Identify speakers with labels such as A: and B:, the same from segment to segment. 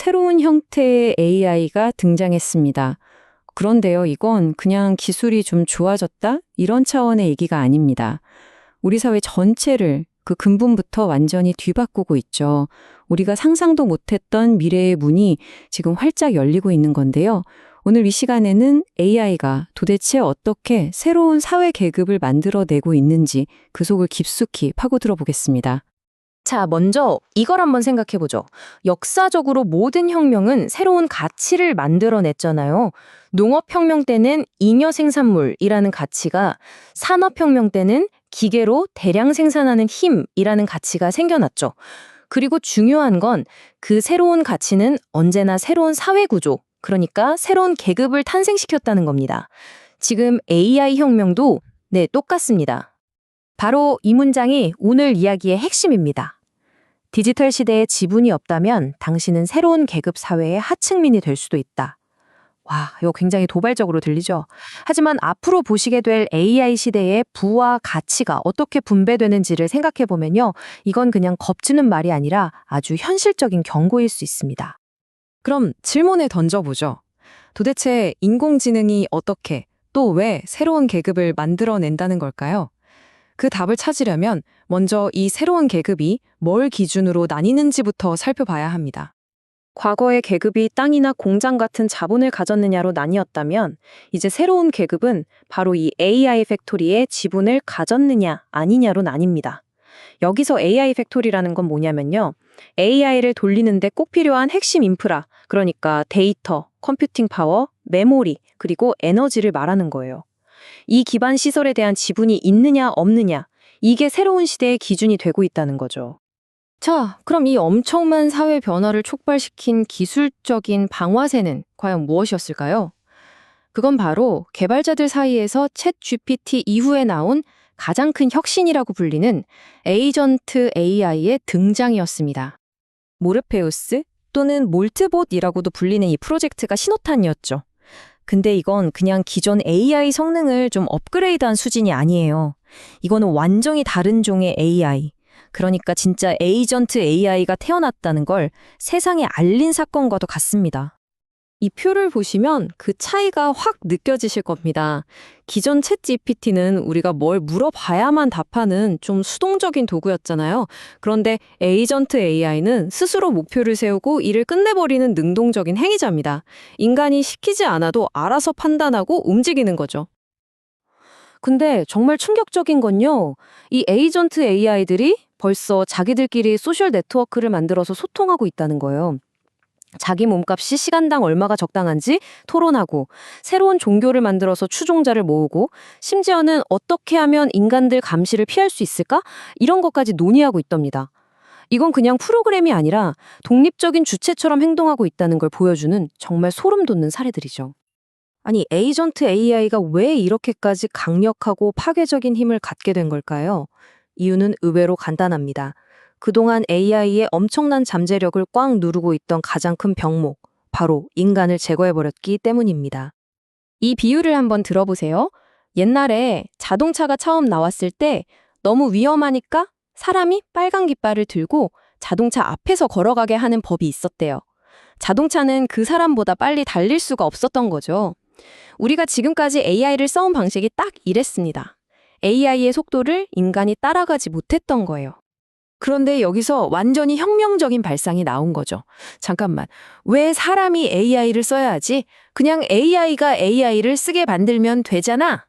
A: 새로운 형태의 AI가 등장했습니다. 그런데요, 이건 그냥 기술이 좀 좋아졌다? 이런 차원의 얘기가 아닙니다. 우리 사회 전체를 그 근본부터 완전히 뒤바꾸고 있죠. 우리가 상상도 못했던 미래의 문이 지금 활짝 열리고 있는 건데요. 오늘 이 시간에는 AI가 도대체 어떻게 새로운 사회 계급을 만들어내고 있는지 그 속을 깊숙이 파고들어 보겠습니다.
B: 자, 먼저 이걸 한번 생각해보죠. 역사적으로 모든 혁명은 새로운 가치를 만들어냈잖아요. 농업혁명 때는 잉여 생산물이라는 가치가, 산업혁명 때는 기계로 대량 생산하는 힘이라는 가치가 생겨났죠. 그리고 중요한 건 그 새로운 가치는 언제나 새로운 사회구조, 그러니까 새로운 계급을 탄생시켰다는 겁니다. 지금 AI 혁명도 똑같습니다. 바로 이 문장이 오늘 이야기의 핵심입니다. 디지털 시대에 지분이 없다면 당신은 새로운 계급 사회의 하층민이 될 수도 있다. 와, 이거 굉장히 도발적으로 들리죠? 하지만 앞으로 보시게 될 AI 시대의 부와 가치가 어떻게 분배되는지를 생각해보면요. 이건 그냥 겁주는 말이 아니라 아주 현실적인 경고일 수 있습니다.
C: 그럼 질문을 던져보죠. 도대체 인공지능이 어떻게 또 왜 새로운 계급을 만들어낸다는 걸까요? 그 답을 찾으려면 먼저 이 새로운 계급이 뭘 기준으로 나뉘는지부터 살펴봐야 합니다.
B: 과거의 계급이 땅이나 공장 같은 자본을 가졌느냐로 나뉘었다면 이제 새로운 계급은 바로 이 AI 팩토리의 지분을 가졌느냐 아니냐로 나뉩니다. 여기서 AI 팩토리라는 건 뭐냐면요. AI를 돌리는데 꼭 필요한 핵심 인프라, 그러니까 데이터, 컴퓨팅 파워, 메모리, 그리고 에너지를 말하는 거예요. 이 기반 시설에 대한 지분이 있느냐 없느냐, 이게 새로운 시대의 기준이 되고 있다는 거죠. 자, 그럼 이 엄청난 사회 변화를 촉발시킨 기술적인 방화쇠는 과연 무엇이었을까요? 그건 바로 개발자들 사이에서 챗 GPT 이후에 나온 가장 큰 혁신이라고 불리는 에이전트 AI의 등장이었습니다.
C: 모르페우스 또는 몰트봇이라고도 불리는 이 프로젝트가 신호탄이었죠. 근데 이건 그냥 기존 AI 성능을 좀 업그레이드한 수준이 아니에요. 이거는 완전히 다른 종의 AI. 그러니까 진짜 에이전트 AI가 태어났다는 걸 세상에 알린 사건과도 같습니다.
B: 이 표를 보시면 그 차이가 확 느껴지실 겁니다. 기존 챗 GPT는 우리가 뭘 물어봐야만 답하는 좀 수동적인 도구였잖아요. 그런데 에이전트 AI는 스스로 목표를 세우고 일을 끝내버리는 능동적인 행위자입니다. 인간이 시키지 않아도 알아서 판단하고 움직이는 거죠. 근데 정말 충격적인 건요. 이 에이전트 AI들이 벌써 자기들끼리 소셜 네트워크를 만들어서 소통하고 있다는 거예요. 자기 몸값이 시간당 얼마가 적당한지 토론하고 새로운 종교를 만들어서 추종자를 모으고 심지어는 어떻게 하면 인간들 감시를 피할 수 있을까? 이런 것까지 논의하고 있답니다. 이건 그냥 프로그램이 아니라 독립적인 주체처럼 행동하고 있다는 걸 보여주는 정말 소름 돋는 사례들이죠. 아니, 에이전트 AI가 왜 이렇게까지 강력하고 파괴적인 힘을 갖게 된 걸까요? 이유는 의외로 간단합니다. 그동안 AI의 엄청난 잠재력을 꽉 누르고 있던 가장 큰 병목, 바로 인간을 제거해버렸기 때문입니다. 이 비유를 한번 들어보세요. 옛날에 자동차가 처음 나왔을 때 너무 위험하니까 사람이 빨간 깃발을 들고 자동차 앞에서 걸어가게 하는 법이 있었대요. 자동차는 그 사람보다 빨리 달릴 수가 없었던 거죠. 우리가 지금까지 AI를 써온 방식이 딱 이랬습니다. AI의 속도를 인간이 따라가지 못했던 거예요.
C: 그런데 여기서 완전히 혁명적인 발상이 나온 거죠. 잠깐만, 왜 사람이 AI를 써야 하지? 그냥 AI가 AI를 쓰게 만들면 되잖아.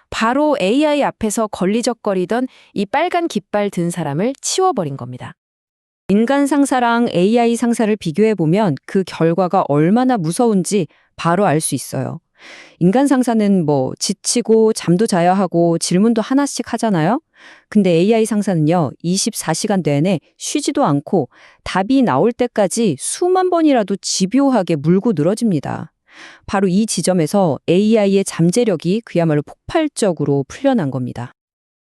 C: 바로 AI 앞에서 걸리적거리던 이 빨간 깃발 든 사람을 치워버린 겁니다.
A: 인간 상사랑 AI 상사를 비교해보면 그 결과가 얼마나 무서운지 바로 알 수 있어요. 인간 상사는 지치고 잠도 자야 하고 질문도 하나씩 하잖아요. 근데 AI 상사는요, 24시간 내내 쉬지도 않고 답이 나올 때까지 수만 번이라도 집요하게 물고 늘어집니다. 바로 이 지점에서 AI의 잠재력이 그야말로 폭발적으로 풀려난 겁니다.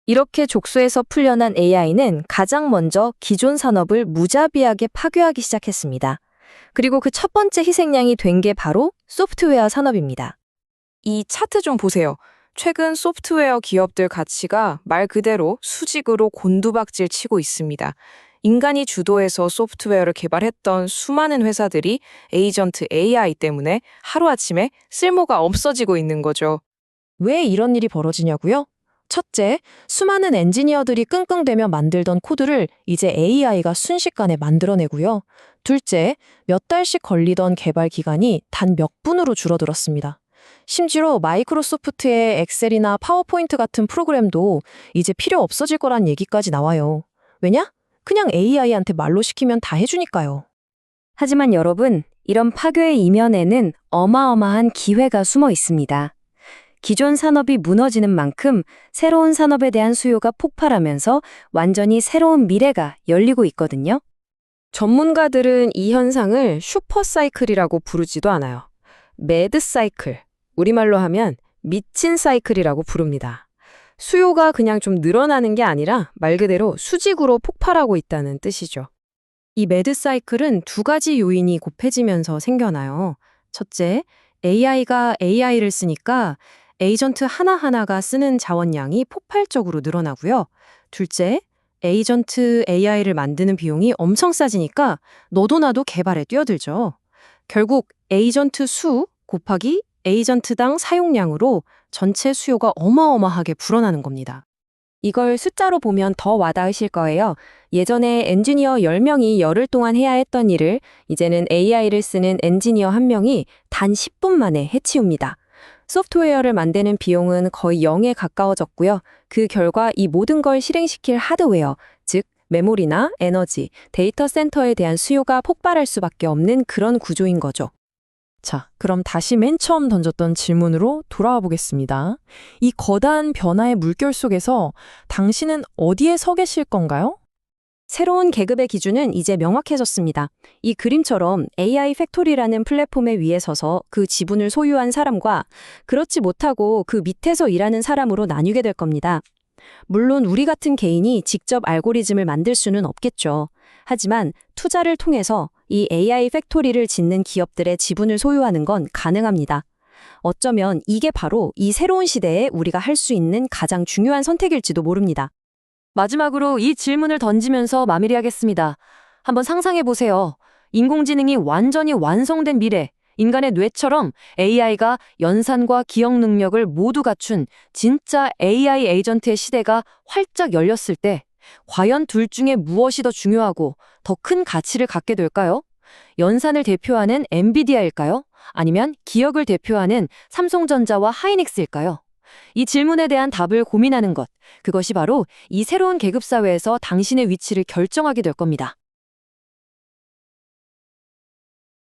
B: 이렇게 족쇄에서 풀려난 AI는 가장 먼저 기존 산업을 무자비하게 파괴하기 시작했습니다. 그리고 그 첫 번째 희생양이 된 게 바로 소프트웨어 산업입니다.
C: 이 차트 좀 보세요. 최근 소프트웨어 기업들 가치가 말 그대로 수직으로 곤두박질 치고 있습니다.
D: 인간이 주도해서 소프트웨어를 개발했던 수많은 회사들이 에이전트 AI 때문에 하루아침에 쓸모가 없어지고 있는 거죠.
C: 왜 이런 일이 벌어지냐고요? 첫째, 수많은 엔지니어들이 끙끙대며 만들던 코드를 이제 AI가 순식간에 만들어내고요. 둘째, 몇 달씩 걸리던 개발 기간이 단 몇 분으로 줄어들었습니다. 심지어 마이크로소프트의 엑셀이나 파워포인트 같은 프로그램도 이제 필요 없어질 거란 얘기까지 나와요. 왜냐? 그냥 AI한테 말로 시키면 다 해주니까요.
A: 하지만 여러분, 이런 파괴의 이면에는 어마어마한 기회가 숨어 있습니다. 기존 산업이 무너지는 만큼 새로운 산업에 대한 수요가 폭발하면서 완전히 새로운 미래가 열리고 있거든요.
B: 전문가들은 이 현상을 슈퍼사이클이라고 부르지도 않아요. 매드사이클, 우리말로 하면 미친 사이클이라고 부릅니다. 수요가 그냥 좀 늘어나는 게 아니라 말 그대로 수직으로 폭발하고 있다는 뜻이죠. 이 매드사이클은 두 가지 요인이 곱해지면서 생겨나요. 첫째, AI가 AI를 쓰니까 에이전트 하나하나가 쓰는 자원량이 폭발적으로 늘어나고요. 둘째, 에이전트 AI를 만드는 비용이 엄청 싸지니까 너도 나도 개발에 뛰어들죠. 결국 에이전트 수 곱하기 에이전트당 사용량으로 전체 수요가 어마어마하게 불어나는 겁니다.
A: 이걸 숫자로 보면 더 와닿으실 거예요. 예전에 엔지니어 10명이 열흘 동안 해야 했던 일을 이제는 AI를 쓰는 엔지니어 1명이 단 10분 만에 해치웁니다. 소프트웨어를 만드는 비용은 거의 0에 가까워졌고요. 그 결과 이 모든 걸 실행시킬 하드웨어, 즉 메모리나 에너지, 데이터 센터에 대한 수요가 폭발할 수밖에 없는 그런 구조인 거죠.
C: 자, 그럼 다시 맨 처음 던졌던 질문으로 돌아와 보겠습니다. 이 거대한 변화의 물결 속에서 당신은 어디에 서 계실 건가요?
A: 새로운 계급의 기준은 이제 명확해졌습니다. 이 그림처럼 AI 팩토리라는 플랫폼에 위에 서서 그 지분을 소유한 사람과 그렇지 못하고 그 밑에서 일하는 사람으로 나뉘게 될 겁니다. 물론 우리 같은 개인이 직접 알고리즘을 만들 수는 없겠죠. 하지만 투자를 통해서 이 AI 팩토리를 짓는 기업들의 지분을 소유하는 건 가능합니다. 어쩌면 이게 바로 이 새로운 시대에 우리가 할 수 있는 가장 중요한 선택일지도 모릅니다.
B: 마지막으로 이 질문을 던지면서 마무리하겠습니다. 한번 상상해 보세요. 인공지능이 완전히 완성된 미래, 인간의 뇌처럼 AI가 연산과 기억 능력을 모두 갖춘 진짜 AI 에이전트의 시대가 활짝 열렸을 때 과연 둘 중에 무엇이 더 중요하고 더 큰 가치를 갖게 될까요? 연산을 대표하는 엔비디아일까요? 아니면 기억을 대표하는 삼성전자와 하이닉스일까요? 이 질문에 대한 답을 고민하는 것, 그것이 바로 이 새로운 계급사회에서 당신의 위치를 결정하게 될 겁니다.